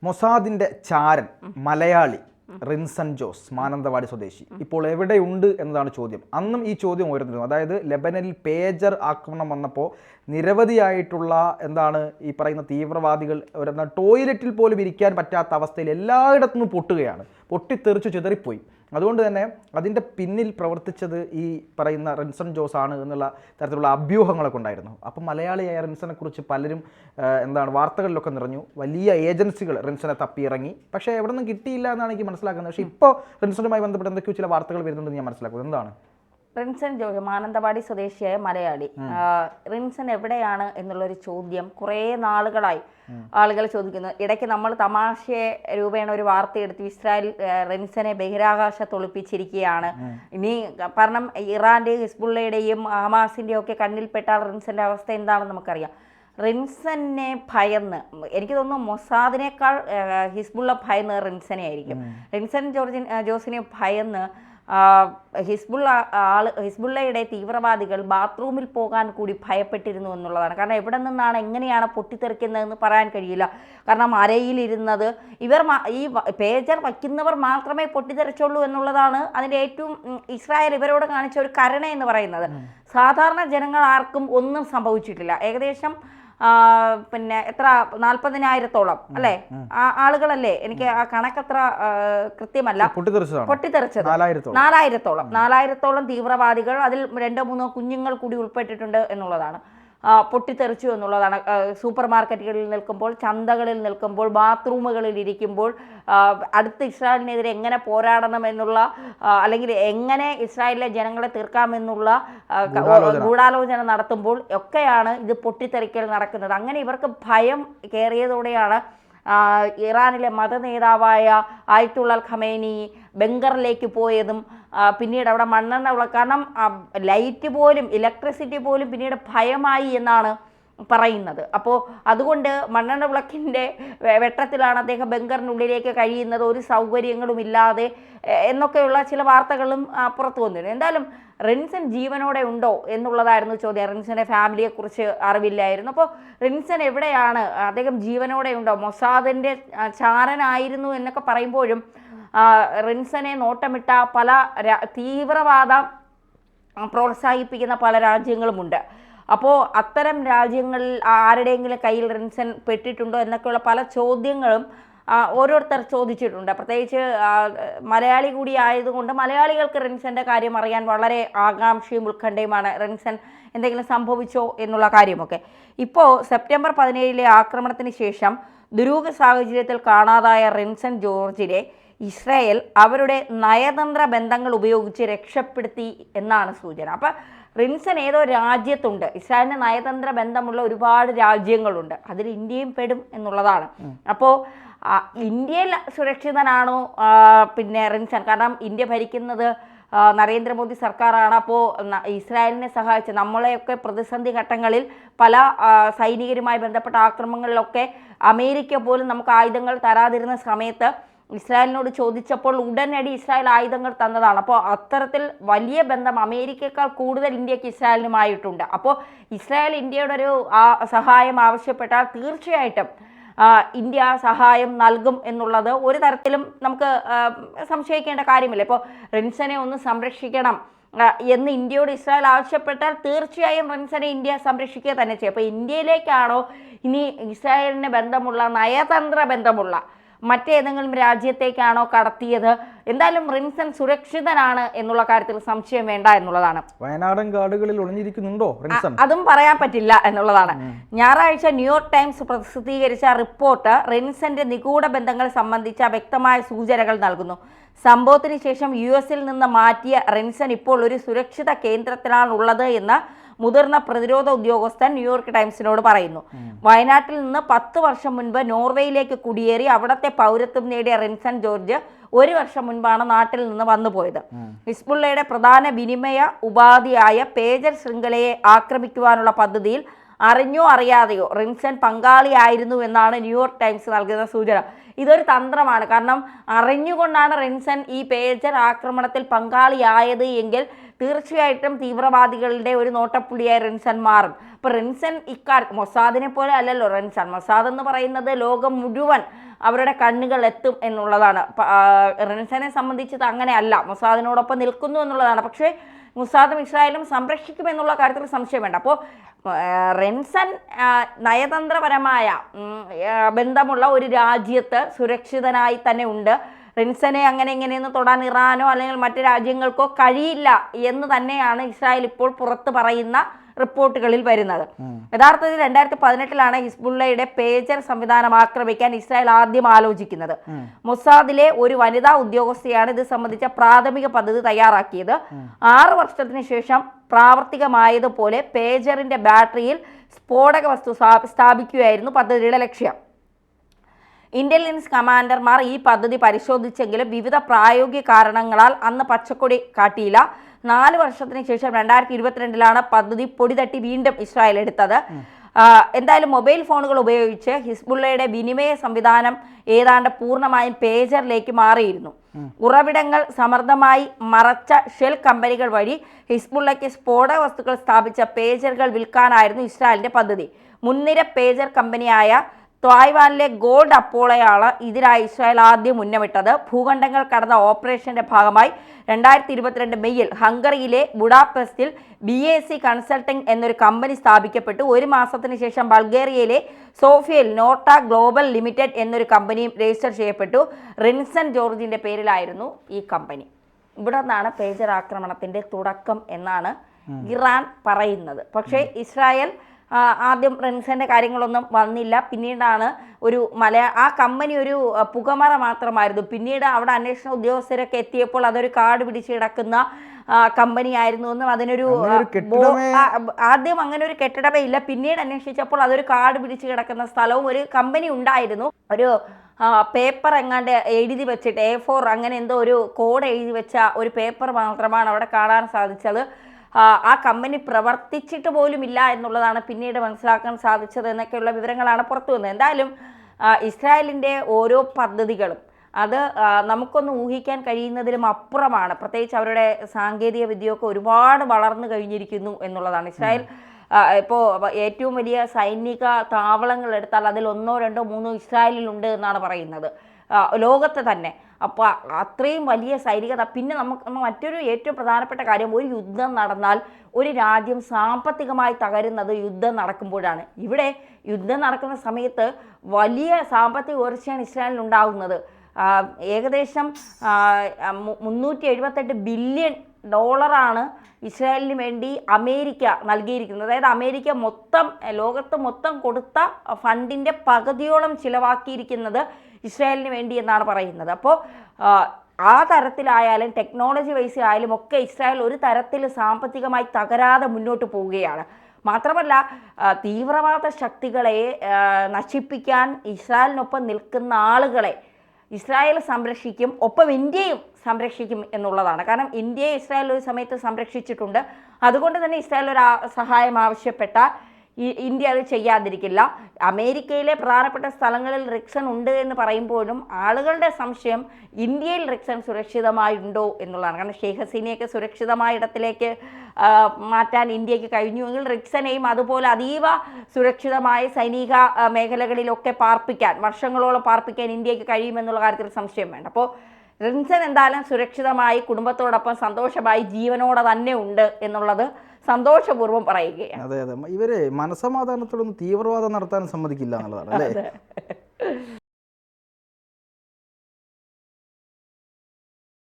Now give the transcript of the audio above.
മൊസാദിന്റെ ചാരൻ മലയാളി റിൻസൺ ജോസ് മാനന്തവാടി സ്വദേശി ഇപ്പോൾ എവിടെയുണ്ട് എന്നതാണ് ചോദ്യം. അന്നും ഈ ചോദ്യം ഉയർന്നിരുന്നു. അതായത് ലെബനനിൽ പേജർ ആക്രമണം വന്നപ്പോൾ നിരവധിയായിട്ടുള്ള ഈ പറയുന്ന തീവ്രവാദികൾ ടോയ്ലറ്റിൽ പോലും ഇരിക്കാൻ പറ്റാത്ത അവസ്ഥയിൽ എല്ലായിടത്തുനിന്നും പൊട്ടുകയാണ്, പൊട്ടിത്തെറിച്ചു ചിതറിപ്പോയി. അതുകൊണ്ട് തന്നെ അതിൻ്റെ പിന്നിൽ പ്രവർത്തിച്ചത് ഈ പറയുന്ന റിൻസൺ ജോസ് ആണ് എന്നുള്ള തരത്തിലുള്ള അഭ്യൂഹങ്ങളൊക്കെ ഉണ്ടായിരുന്നു. അപ്പം മലയാളിയായ റിൻസനെ കുറിച്ച് പലരും വാർത്തകളിലൊക്കെ നിറഞ്ഞു. വലിയ ഏജൻസികൾ റിൻസനെ തപ്പിയിറങ്ങി, പക്ഷേ എവിടെ നിന്നും കിട്ടിയില്ല എന്നാണ് എനിക്ക് മനസ്സിലാക്കുന്നത്. പക്ഷേ ഇപ്പോൾ റിൻസനുമായി ബന്ധപ്പെട്ട് എന്തൊക്കെയോ ചില വാർത്തകൾ വരുന്നുണ്ടെന്ന് ഞാൻ മനസ്സിലാക്കുന്നത്. എന്താണ് റിൻസൺ ജോസ് മാനന്തവാടി സ്വദേശിയായ മലയാളി റിൻസൺ എവിടെയാണ് എന്നുള്ളൊരു ചോദ്യം കുറേ നാളുകളായി ആളുകൾ ചോദിക്കുന്നു. ഇടയ്ക്ക് നമ്മൾ തമാശ രൂപേണ ഒരു വാർത്തയെടുത്ത് ഇസ്രായേൽ റിൻസനെ ബഹിരാകാശത്ത് ഒളിപ്പിച്ചിരിക്കുകയാണ്. ഇനി കാരണം ഇറാന്റെയും ഹിസ്ബുള്ളയുടെയും ഹമാസിന്റെയും ഒക്കെ കണ്ണിൽപ്പെട്ടാൽ റിൻസന്റെ അവസ്ഥ എന്താണെന്ന് നമുക്കറിയാം. റിൻസനെ ഭയന്ന്, എനിക്ക് തോന്നുന്നു മൊസാദിനേക്കാൾ ഹിസ്ബുള്ള റിൻസനെ ആയിരിക്കും. റിൻസൺ ജോസിനെ ഭയന്ന് ഹിസ്ബുള്ളയുടെ തീവ്രവാദികൾ ബാത്റൂമിൽ പോകാൻ കൂടി ഭയപ്പെട്ടിരുന്നു എന്നുള്ളതാണ്. കാരണം എവിടെ നിന്നാണ് എങ്ങനെയാണ് പൊട്ടിത്തെറിക്കുന്നതെന്ന് പറയാൻ കഴിയില്ല. കാരണം അരയിലിരുന്നത് ഈ പേജർ വയ്ക്കുന്നവർ മാത്രമേ പൊട്ടിത്തെറിച്ചുള്ളൂ എന്നുള്ളതാണ് അതിൻ്റെ ഏറ്റവും ഇസ്രായേൽ ഇവരോട് കാണിച്ച ഒരു കരുണ എന്ന് പറയുന്നത്. സാധാരണ ജനങ്ങൾ ആർക്കും ഒന്നും സംഭവിച്ചിട്ടില്ല. ഏകദേശം എത്ര 40,000-ഓളം അല്ലേ ആളുകളല്ലേ, എനിക്ക് ആ കണക്കത്ര കൃത്യമല്ല, പൊട്ടിത്തെറിച്ചത് 4,000-ഓളം തീവ്രവാദികൾ, അതിൽ 2-3 കുഞ്ഞുങ്ങൾ കൂടി ഉൾപ്പെട്ടിട്ടുണ്ട് എന്നുള്ളതാണ്. പൊട്ടിത്തെറിച്ചു എന്നുള്ളതാണ്. സൂപ്പർ മാർക്കറ്റുകളിൽ നിൽക്കുമ്പോൾ, ചന്തകളിൽ നിൽക്കുമ്പോൾ, ബാത്റൂമുകളിൽ ഇരിക്കുമ്പോൾ, അടുത്ത് ഇസ്രായേലിനെതിരെ എങ്ങനെ പോരാടണം എന്നുള്ള അല്ലെങ്കിൽ എങ്ങനെ ഇസ്രായേലിലെ ജനങ്ങളെ തീർക്കാമെന്നുള്ള ഗൂഢാലോചന നടത്തുമ്പോൾ ഒക്കെയാണ് ഇത് പൊട്ടിത്തെറിക്കൽ നടക്കുന്നത്. അങ്ങനെ ഇവർക്ക് ഭയം കയറിയതോടെയാണ് ഇറാനിലെ മതനേതാവായ ആയത്തുള്ള ഖമേനി ബംഗറിലേക്ക് പോയതും പിന്നീട് അവിടെ മണ്ണെണ്ണ കാരണം ലൈറ്റ് പോലും ഇലക്ട്രിസിറ്റി പോലും പിന്നീട് ഭയമായി എന്നാണ് പറയുന്നത്. അപ്പോൾ അതുകൊണ്ട് മണ്ണെണ്ണ വിളക്കിൻ്റെ വെട്ടത്തിലാണ് അദ്ദേഹം ബംഗറിനുള്ളിലേക്ക് കഴിയുന്നത്, ഒരു സൗകര്യങ്ങളും ഇല്ലാതെ എന്നൊക്കെയുള്ള ചില വാർത്തകളും പുറത്തു വന്നിരുന്നു. എന്തായാലും റിൻസൺ ജീവനോടെ ഉണ്ടോ എന്നുള്ളതായിരുന്നു ചോദ്യം. റിൻസന്റെ ഫാമിലിയെക്കുറിച്ച് അറിവില്ലായിരുന്നു. അപ്പോൾ റിൻസൺ എവിടെയാണ്, അദ്ദേഹം ജീവനോടെ ഉണ്ടോ, മൊസാദിന്റെ ചാരനായിരുന്നു എന്നൊക്കെ പറയുമ്പോഴും റിൻസനെ നോട്ടമിട്ട പല തീവ്രവാദം പ്രോത്സാഹിപ്പിക്കുന്ന പല രാജ്യങ്ങളുമുണ്ട്. അപ്പോൾ അത്തരം രാജ്യങ്ങളിൽ ആരുടെയെങ്കിലും കയ്യിൽ റിൻസൺ പെട്ടിട്ടുണ്ടോ എന്നൊക്കെയുള്ള പല ചോദ്യങ്ങളും ഓരോരുത്തർ ചോദിച്ചിട്ടുണ്ട്. പ്രത്യേകിച്ച് മലയാളി കൂടി ആയതുകൊണ്ട് മലയാളികൾക്ക് റിൻസന്റെ കാര്യം അറിയാൻ വളരെ ആകാംക്ഷയും ഉത്കണ്ഠയുമാണ്. റിൻസൺ എന്തെങ്കിലും സംഭവിച്ചോ എന്നുള്ള കാര്യമൊക്കെ. ഇപ്പോൾ സെപ്റ്റംബർ 17 ആക്രമണത്തിന് ശേഷം ദുരൂഹ സാഹചര്യത്തിൽ കാണാതായ റിൻസൺ ജോർജിനെ ഇസ്രായേൽ അവരുടെ നയതന്ത്ര ബന്ധങ്ങൾ ഉപയോഗിച്ച് രക്ഷപ്പെടുത്തി എന്നാണ് സൂചന. അപ്പം റിൻസൺ ഏതോ രാജ്യത്തുണ്ട്. ഇസ്രായേലിന് നയതന്ത്ര ബന്ധമുള്ള ഒരുപാട് രാജ്യങ്ങളുണ്ട്, അതിൽ ഇന്ത്യയും പെടും എന്നുള്ളതാണ്. അപ്പോൾ ഇന്ത്യയിൽ സുരക്ഷിതനാണോ റിൻസൺ? കാരണം ഇന്ത്യ ഭരിക്കുന്നത് നരേന്ദ്രമോദി സർക്കാരാണ്. അപ്പോൾ ഇസ്രായേലിനെ സഹായിച്ച് നമ്മളെയൊക്കെ പ്രതിസന്ധി ഘട്ടങ്ങളിൽ പല സൈനികരുമായി ബന്ധപ്പെട്ട ആക്രമണങ്ങളിലൊക്കെ അമേരിക്ക പോലും നമുക്ക് ആയുധങ്ങൾ തരാതിരുന്ന സമയത്ത് ഇസ്രായേലിനോട് ചോദിച്ചപ്പോൾ ഉടനടി ഇസ്രായേൽ ആയുധങ്ങൾ തന്നതാണ്. അപ്പോൾ അത്തരത്തിൽ വലിയ ബന്ധം അമേരിക്കയേക്കാൾ കൂടുതൽ ഇന്ത്യക്ക് ഇസ്രായേലിനുമായിട്ടുണ്ട്. അപ്പോൾ ഇസ്രായേൽ ഇന്ത്യയുടെ ഒരു സഹായം ആവശ്യപ്പെട്ടാൽ തീർച്ചയായിട്ടും ഇന്ത്യ സഹായം നൽകും എന്നുള്ളത് ഒരു തരത്തിലും നമുക്ക് സംശയിക്കേണ്ട കാര്യമില്ല. ഇപ്പോൾ റിൻസനെ ഒന്ന് സംരക്ഷിക്കണം എന്ന് ഇന്ത്യയോട് ഇസ്രായേൽ ആവശ്യപ്പെട്ടാൽ തീർച്ചയായും റിൻസനെ ഇന്ത്യ സംരക്ഷിക്കുക തന്നെ ചെയ്യും. അപ്പോൾ ഇന്ത്യയിലേക്കാണോ ഇനി ഇസ്രായേലിന് ബന്ധമുള്ള നയതന്ത്ര ബന്ധമുള്ള മറ്റേതെങ്കിലും രാജ്യത്തേക്കാണോ കടത്തിയത്? എന്തായാലും റിൻസൺ സുരക്ഷിതനാണ് എന്നുള്ള കാര്യത്തിൽ സംശയം വേണ്ട എന്നുള്ളതാണ്. വയനാടൻ കാടുകളിൽ ഒളിഞ്ഞിരിക്കുന്നുണ്ടോ റിൻസൺ? അതും പറയാൻ പറ്റില്ല എന്നുള്ളതാണ്. ഞായറാഴ്ച ന്യൂയോർക്ക് ടൈംസ് പ്രസിദ്ധീകരിച്ച റിപ്പോർട്ട് റിൻസന്റെ നിഗൂഢ ബന്ധങ്ങൾ സംബന്ധിച്ച വ്യക്തമായ സൂചനകൾ നൽകുന്നു. സംഭവത്തിന് ശേഷം US-ൽ നിന്ന് മാറ്റിയ റിൻസൺ ഇപ്പോൾ ഒരു സുരക്ഷിത കേന്ദ്രത്തിലാണുള്ളത് എന്ന് മുതിർന്ന പ്രതിരോധ ഉദ്യോഗസ്ഥൻ ന്യൂയോർക്ക് ടൈംസിനോട് പറയുന്നു. വയനാട്ടിൽ നിന്ന് 10 വർഷം മുൻപ് നോർവേയിലേക്ക് കുടിയേറി അവിടത്തെ പൗരത്വം നേടിയ റിൻസൺ ജോർജ് 1 വർഷം മുൻപാണ് നാട്ടിൽ നിന്ന് വന്നുപോയത്. ഹിസ്ബുള്ളയുടെ പ്രധാന വിനിമയ ഉപാധിയായ പേജർ ശൃംഖലയെ ആക്രമിക്കുവാനുള്ള പദ്ധതിയിൽ അറിഞ്ഞോ അറിയാതെയോ റിൻസൺ പങ്കാളിയായിരുന്നു എന്നാണ് ന്യൂയോർക്ക് ടൈംസ് നൽകുന്ന സൂചന. ഇതൊരു തന്ത്രമാണ്. കാരണം അറിഞ്ഞുകൊണ്ടാണ് റിൻസൺ ഈ പേജർ ആക്രമണത്തിൽ പങ്കാളിയായത് എങ്കിൽ തീർച്ചയായിട്ടും തീവ്രവാദികളുടെ ഒരു നോട്ടപ്പുള്ളിയായി റിൻസൺ മാറും. അപ്പോൾ റിൻസൺ മൊസാദിനെ പോലെ അല്ലല്ലോ റിൻസൺ. മൊസാദ് എന്ന് പറയുന്നത് ലോകം മുഴുവൻ അവരുടെ കണ്ണുകൾ എത്തും എന്നുള്ളതാണ്. റിൻസനെ സംബന്ധിച്ചത് അങ്ങനെയല്ല, മൊസാദിനോടൊപ്പം നിൽക്കുന്നു എന്നുള്ളതാണ്. പക്ഷേ മൊസാദും ഇസ്രായേലും സംരക്ഷിക്കുമെന്നുള്ള കാര്യത്തിൽ സംശയം വേണ്ട. അപ്പോൾ റിൻസൺ നയതന്ത്രപരമായ ബന്ധമുള്ള ഒരു രാജ്യത്ത് സുരക്ഷിതനായി തന്നെ ഉണ്ട്. റിൻസനെ അങ്ങനെ ഇങ്ങനെയൊന്നും തൊടാൻ ഇറാനോ അല്ലെങ്കിൽ മറ്റു രാജ്യങ്ങൾക്കോ കഴിയില്ല എന്ന് തന്നെയാണ് ഇസ്രായേൽ ഇപ്പോൾ പുറത്ത് പറയുന്ന റിപ്പോർട്ടുകളിൽ വരുന്നത്. യഥാർത്ഥത്തിൽ 2018 ഹിസ്ബുള്ളയുടെ പേജർ സംവിധാനം ആക്രമിക്കാൻ ഇസ്രായേൽ ആദ്യം ആലോചിക്കുന്നത്. മൊസാദിലെ ഒരു വനിതാ ഉദ്യോഗസ്ഥയാണ് ഇത് സംബന്ധിച്ച പ്രാഥമിക പദ്ധതി തയ്യാറാക്കിയത്. 6 വർഷത്തിന് ശേഷം പ്രാവർത്തികമായതുപോലെ പേജറിന്റെ ബാറ്ററിയിൽ സ്ഫോടക വസ്തു സ്ഥാപിക്കുകയായിരുന്നു പദ്ധതിയുടെ ലക്ഷ്യം. ഇന്റലിജൻസ് കമാൻഡർമാർ ഈ പദ്ധതി പരിശോധിച്ചെങ്കിലും വിവിധ പ്രായോഗിക കാരണങ്ങളാൽ അന്ന് പച്ചക്കൊടി കാട്ടിയില്ല. 4 വർഷത്തിന് ശേഷം 2022 പദ്ധതി പൊടിതട്ടി വീണ്ടും ഇസ്രായേൽ എടുത്തത്. എന്തായാലും മൊബൈൽ ഫോണുകൾ ഉപയോഗിച്ച് ഹിസ്ബുള്ളയുടെ വിനിമയ സംവിധാനം ഏതാണ്ട് പൂർണ്ണമായും പേജറിലേക്ക് മാറിയിരുന്നു. ഉറവിടങ്ങൾ സമർത്ഥമായി മറച്ച ഷെൽ കമ്പനികൾ വഴി ഹിസ്ബുള്ളയ്ക്ക് സ്ഫോടക വസ്തുക്കൾ സ്ഥാപിച്ച പേജറുകൾ വിൽക്കാനായിരുന്നു ഇസ്രായേലിന്റെ പദ്ധതി. മുൻനിര പേജർ കമ്പനിയായ തായ്വാനിലെ ഗോൾഡ് അപ്പോളയാണ് ഇതിനായി ഇസ്രായേൽ ആദ്യം മുന്നമിട്ടത്. ഭൂഖണ്ഡങ്ങൾ കടന്ന ഓപ്പറേഷന്റെ ഭാഗമായി 2022 മെയ്യിൽ ഹംഗറിയിലെ ബുഡാപെസ്റ്റിൽ BAC കൺസൾട്ടിംഗ് എന്നൊരു കമ്പനി സ്ഥാപിക്കപ്പെട്ടു. 1 മാസത്തിന് ശേഷം ബൾഗേറിയയിലെ സോഫിയയിൽ നോട്ട ഗ്ലോബൽ ലിമിറ്റഡ് എന്നൊരു കമ്പനിയും രജിസ്റ്റർ ചെയ്യപ്പെട്ടു. റിൻസൺ ജോർജിന്റെ പേരിലായിരുന്നു ഈ കമ്പനി. ഇവിടെ നിന്നാണ് പേജർ ആക്രമണത്തിന്റെ തുടക്കം എന്നാണ് ഇറാൻ പറയുന്നത്. പക്ഷേ ഇസ്രായേൽ ആദ്യം റിൻസന്റെ കാര്യങ്ങളൊന്നും വന്നില്ല. പിന്നീടാണ് ആ കമ്പനി ഒരു പുകമറ മാത്രമായിരുന്നു. പിന്നീട് അവിടെ അന്വേഷണ ഉദ്യോഗസ്ഥരൊക്കെ എത്തിയപ്പോൾ അതൊരു കാട് പിടിച്ച് കിടക്കുന്ന കമ്പനിയായിരുന്നു എന്നും അതിനൊരു ആദ്യം അങ്ങനെ ഒരു കെട്ടിടമേ ഇല്ല. പിന്നീട് അന്വേഷിച്ചപ്പോൾ അതൊരു കാട് പിടിച്ച് കിടക്കുന്ന സ്ഥലവും ഒരു കമ്പനി ഉണ്ടായിരുന്നു. ഒരു പേപ്പർ എങ്ങാണ്ട് എഴുതി വെച്ചിട്ട് A4 അങ്ങനെ എന്തോ ഒരു കോഡ് എഴുതി വെച്ച ഒരു പേപ്പർ മാത്രമാണ് അവിടെ കാണാൻ സാധിച്ചത്. ആ കമ്പനി പ്രവർത്തിച്ചിട്ട് പോലും ഇല്ല എന്നുള്ളതാണ് പിന്നീട് മനസ്സിലാക്കാൻ സാധിച്ചത് എന്നൊക്കെയുള്ള വിവരങ്ങളാണ് പുറത്തു വന്നത്. എന്തായാലും ഇസ്രായേലിൻ്റെ ഓരോ പദ്ധതികളും അത് നമുക്കൊന്ന് ഊഹിക്കാൻ കഴിയുന്നതിലും അപ്പുറമാണ്. പ്രത്യേകിച്ച് അവരുടെ സാങ്കേതിക വിദ്യയൊക്കെ ഒരുപാട് വളർന്നു കഴിഞ്ഞിരിക്കുന്നു എന്നുള്ളതാണ്. ഇസ്രായേൽ ഇപ്പോൾ ഏറ്റവും വലിയ സൈനിക താവളങ്ങൾ എടുത്താൽ അതിൽ 1, 2, 3 ഇസ്രായേലിലുണ്ട് എന്നാണ് പറയുന്നത്, ലോകത്ത് തന്നെ. അപ്പോൾ അത്രയും വലിയ സൈനികത. പിന്നെ നമുക്ക് മറ്റൊരു ഏറ്റവും പ്രധാനപ്പെട്ട കാര്യം, ഒരു യുദ്ധം നടന്നാൽ ഒരു രാജ്യം സാമ്പത്തികമായി തകരുന്നത് യുദ്ധം നടക്കുമ്പോഴാണ്. ഇവിടെ യുദ്ധം നടക്കുന്ന സമയത്ത് വലിയ സാമ്പത്തിക ഉയർച്ചയാണ് ഇസ്രായേലിൽ ഉണ്ടാകുന്നത്. ഏകദേശം $378 ബില്യൺ ഇസ്രായേലിന് വേണ്ടി അമേരിക്ക നൽകിയിരിക്കുന്നത്. അതായത് അമേരിക്ക ലോകത്ത് മൊത്തം കൊടുത്ത ഫണ്ടിൻ്റെ പകുതിയോളം ചിലവാക്കിയിരിക്കുന്നത് ഇസ്രായേലിന് വേണ്ടി എന്നാണ് പറയുന്നത്. അപ്പോൾ ആ തരത്തിലായാലും ടെക്നോളജി വൈസ് ആയാലും ഒക്കെ ഇസ്രായേൽ ഒരു തരത്തിൽ സാമ്പത്തികമായി തകരാതെ മുന്നോട്ട് പോവുകയാണ്. മാത്രമല്ല തീവ്രവാദ ശക്തികളെ നശിപ്പിക്കാൻ ഇസ്രായേലിനൊപ്പം നിൽക്കുന്ന ആളുകളെ ഇസ്രായേൽ സംരക്ഷിക്കും, ഒപ്പം ഇന്ത്യയും സംരക്ഷിക്കും എന്നുള്ളതാണ്. കാരണം ഇന്ത്യയെ ഇസ്രായേൽ ഒരു സമയത്ത് സംരക്ഷിച്ചിട്ടുണ്ട്. അതുകൊണ്ട് തന്നെ ഇസ്രായേൽ ഒരു സഹായം ആവശ്യപ്പെട്ടാൽ ഇന്ത്യ അത് ചെയ്യാതിരിക്കില്ല. അമേരിക്കയിലെ പ്രധാനപ്പെട്ട സ്ഥലങ്ങളിൽ റിക്സൺ ഉണ്ട് എന്ന് പറയുമ്പോഴും ആളുകളുടെ സംശയം ഇന്ത്യയിൽ റിക്സൺ സുരക്ഷിതമായുണ്ടോ എന്നുള്ളതാണ്. കാരണം ഷെയ്ഖ് ഹസീനയൊക്കെ സുരക്ഷിതമായ ഇടത്തിലേക്ക് മാറ്റാൻ ഇന്ത്യക്ക് കഴിഞ്ഞുവെങ്കിൽ റിക്സനെയും അതുപോലെ അതീവ സുരക്ഷിതമായ സൈനിക മേഖലകളിലൊക്കെ വർഷങ്ങളോളം പാർപ്പിക്കാൻ ഇന്ത്യക്ക് കഴിയുമെന്നുള്ള കാര്യത്തിൽ സംശയം വേണ്ട. അപ്പോൾ റിൻസൺ എന്തായാലും സുരക്ഷിതമായി കുടുംബത്തോടൊപ്പം സന്തോഷമായി ജീവനോടെ തന്നെ ഉണ്ട് എന്നുള്ളത് സന്തോഷപൂർവ്വം പറയുകയാണ്. അതെ, ഇവര് മനസമാധാനത്തോടൊന്നും തീവ്രവാദം നടത്താൻ സമ്മതിക്കില്ല എന്നുള്ളതാണ് അല്ലേ?